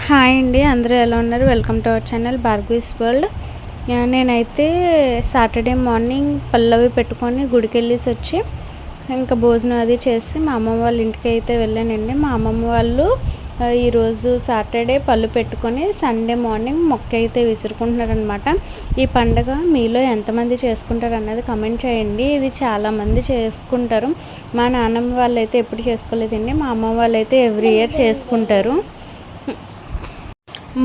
Hi అండి, అందరూ ఎలా ఉన్నారు? Welcome to our channel Bhargavi's world. నేనైతే సాటర్డే మార్నింగ్ పల్లవి పెట్టుకొని గుడికి వెళ్ళేసి వచ్చి ఇంకా భోజనం అది చేసి మా అమ్మమ్మ వాళ్ళ ఇంటికి అయితే వెళ్ళానండి. మా అమ్మమ్మ వాళ్ళు ఈరోజు సాటర్డే పళ్ళు పెట్టుకొని సండే మార్నింగ్ మొక్క అయితే విసురుకుంటున్నారనమాట. ఈ పండుగ మీలో ఎంతమంది చేసుకుంటారు అన్నది కమెంట్ చేయండి. ఇది చాలామంది చేసుకుంటారు. మా నాన్నమ్మ వాళ్ళు అయితే ఎప్పుడు చేసుకోలేదండి. మా అమ్మమ్మ వాళ్ళు అయితే ఎవ్రీ ఇయర్ చేసుకుంటారు.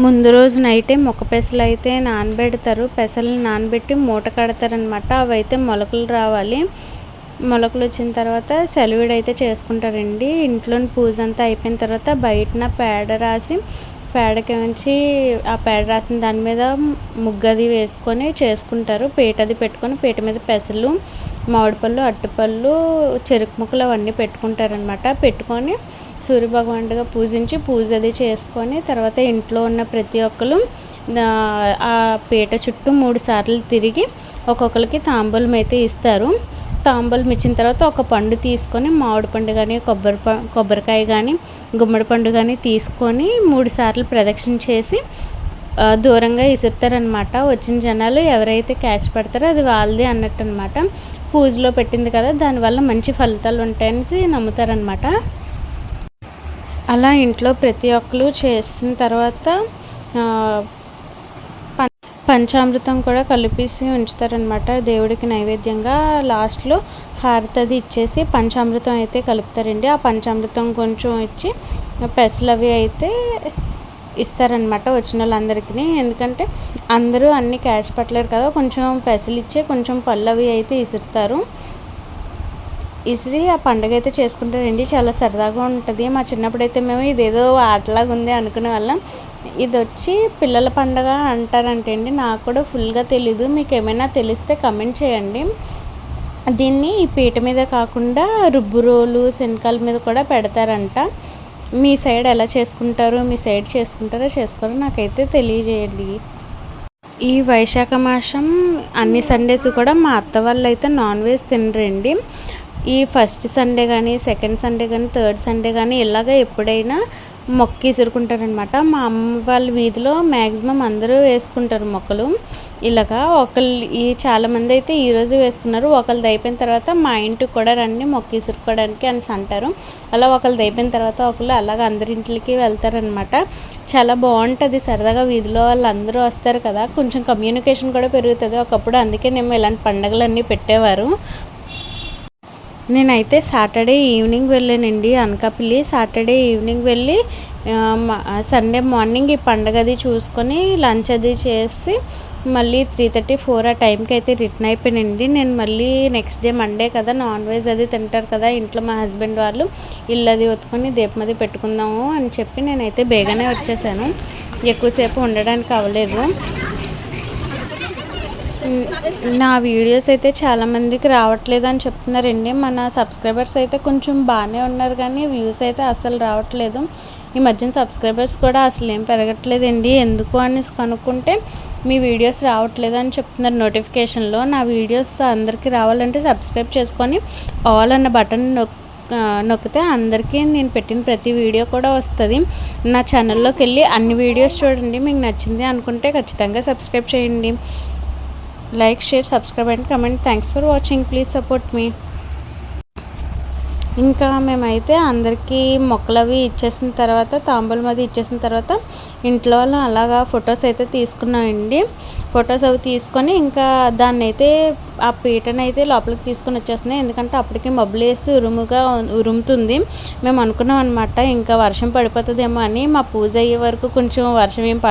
ముందు రోజు నైటే మొక్క పెసలు అయితే నానబెడతారు. పెసలు నానబెట్టి మూట కడతారనమాట. అవి అయితే మొలకలు రావాలి. మొలకలు వచ్చిన తర్వాత సెలవిడి అయితే చేసుకుంటారండి. ఇంట్లోని పూజ అంతా అయిపోయిన తర్వాత బయటన పేడ రాసి పేడకి ఉంచి ఆ పేడ రాసిన దాని మీద ముగ్గది వేసుకొని చేసుకుంటారు. పీటది పెట్టుకొని పీట మీద పెసలు, మామిడిపళ్ళు, అరటిపళ్ళు, చెరుకు ముక్కలు అవన్నీ పెట్టుకుంటారనమాట. పెట్టుకొని సూర్యభగవానుడిగా పూజించి పూజ అది చేసుకొని తర్వాత ఇంట్లో ఉన్న ప్రతి ఒక్కరు ఆ పీట చుట్టూ 3 సార్లు తిరిగి ఒక్కొక్కరికి తాంబూలం అయితే ఇస్తారు. తాంబూలం ఇచ్చిన తర్వాత ఒక పండు తీసుకొని మామిడి పండు కానీ కొబ్బరికాయ కానీ గుమ్మడి పండు కానీ తీసుకొని 3 సార్లు ప్రదక్షిణ చేసి దూరంగా ఇసురుతారనమాట. వచ్చిన జనాలు ఎవరైతే క్యాచ్ పడతారో అది వాళ్ళది అన్నట్టు అనమాట. పూజలో పెట్టింది కదా, దానివల్ల మంచి ఫలితాలు ఉంటాయని నమ్ముతారనమాట. అలా ఇంట్లో ప్రతి ఒక్కరు చేసిన తర్వాత పంచామృతం కూడా కలిపేసి ఉంచుతారనమాట దేవుడికి నైవేద్యంగా. లాస్ట్లో హారతది ఇచ్చేసి పంచామృతం అయితే కలుపుతారండి. ఆ పంచామృతం కొంచెం ఇచ్చి పెసలు అవి అయితే ఇస్తారనమాట వచ్చిన వాళ్ళందరికీ. ఎందుకంటే అందరూ అన్నీ క్యాష్ పట్టలేరు కదా, కొంచెం పెసలు ఇచ్చే కొంచెం పళ్ళు అవి అయితే ఇసురుతారు. ఇసిరి ఆ పండుగ అయితే చేసుకుంటారండి. చాలా సరదాగా ఉంటుంది. మా చిన్నప్పుడైతే మేము ఇదేదో ఆటలాగా ఉంది అనుకునే వాళ్ళం. ఇది వచ్చి పిల్లల పండుగ అంటారంటే అండి, నాకు కూడా ఫుల్గా తెలీదు. మీకు ఏమైనా తెలిస్తే కమెంట్ చేయండి. దీన్ని ఈ పీట మీద కాకుండా రుబ్బు రోలు శనకాల మీద కూడా పెడతారంట. మీ సైడ్ ఎలా చేసుకుంటారు? మీ సైడ్ చేసుకోరో నాకైతే తెలియజేయండి. ఈ వైశాఖ మాసం అన్ని సండేస్ కూడా మా అత్త వాళ్ళు అయితే నాన్ వెజ్ తినరండి. ఈ ఫస్ట్ సండే కానీ సెకండ్ సండే కానీ థర్డ్ సండే కానీ ఇలాగ ఎప్పుడైనా మొక్క ఇసురుకుంటారనమాట. మా అమ్మ వాళ్ళ వీధిలో మ్యాక్సిమం అందరూ వేసుకుంటారు మొక్కలు. ఇలాగా ఈ చాలామంది అయితే ఈరోజు వేసుకున్నారు. ఒకళ్ళది అయిపోయిన తర్వాత మా ఇంటికి కూడా రండి మొక్క ఇసురుకోవడానికి అని అంటారు. అలా ఒకళ్ళది అయిపోయిన తర్వాత ఒకళ్ళు అలాగ అందరింటికి వెళ్తారనమాట. చాలా బాగుంటుంది సరదాగా. వీధిలో వాళ్ళందరూ వస్తారు కదా, కొంచెం కమ్యూనికేషన్ కూడా పెరుగుతుంది ఒకప్పుడు. అందుకేనేమో ఇలాంటి పండుగలన్నీ పెట్టేవారు. నేనైతే సాటర్డే ఈవినింగ్ వెళ్ళానండి అనకాపల్లి. సాటర్డే ఈవినింగ్ వెళ్ళి సండే మార్నింగ్ ఈ పండుగ అది చూసుకొని లంచ్ అది చేసి మళ్ళీ 3:30-4 ఆ టైంకి అయితే రిటర్న్ అయిపోయానండి. నేను మళ్ళీ నెక్స్ట్ డే మండే కదా, నాన్ వెజ్ అది తింటారు కదా ఇంట్లో మా హస్బెండ్ వాళ్ళు. ఇల్లు అది ఒత్తుకొని దీపం అది పెట్టుకుందాము అని చెప్పి నేనైతే బేగానే వచ్చేసాను. ఎక్కువసేపు ఉండడానికి అవ్వలేదు. నా వీడియోస్ అయితే చాలామందికి రావట్లేదు అని చెప్తున్నారండి. మన సబ్స్క్రైబర్స్ అయితే కొంచెం బాగానే ఉన్నారు కానీ వ్యూస్ అయితే అసలు రావట్లేదు. ఈ మధ్యన సబ్స్క్రైబర్స్ కూడా అసలు ఏం పెరగట్లేదండి. ఎందుకు అని కనుక్కుంటే మీ వీడియోస్ రావట్లేదు అని చెప్తున్నారు నోటిఫికేషన్లో. నా వీడియోస్ అందరికీ రావాలంటే సబ్స్క్రైబ్ చేసుకొని ఆల్ అన్న బటన్ నొక్కితే అందరికీ నేను పెట్టిన ప్రతి వీడియో కూడా వస్తుంది. నా ఛానల్లోకి వెళ్ళి అన్ని వీడియోస్ చూడండి. మీకు నచ్చింది అనుకుంటే ఖచ్చితంగా సబ్స్క్రైబ్ చేయండి. Like, share, subscribe and comment. Thanks for watching. Please support me. ఇంకా మేమైతే అందరికీ మొక్కలు అవి ఇచ్చేసిన తర్వాత తాంబూలం అది ఇచ్చేసిన తర్వాత ఇంట్లో వాళ్ళు అలాగా ఫొటోస్ అయితే తీసుకున్నామండి. ఫొటోస్ అవి తీసుకొని ఇంకా దాన్ని అయితే ఆ పీటను అయితే లోపలికి తీసుకొని వచ్చేస్తున్నాయి. ఎందుకంటే అప్పటికి మబ్బులు వేసి ఉరుముతుంది. మేము అనుకున్నాం అనమాట ఇంకా వర్షం పడిపోతుందేమో అని. మా పూజ అయ్యే వరకు కొంచెం వర్షం ఏం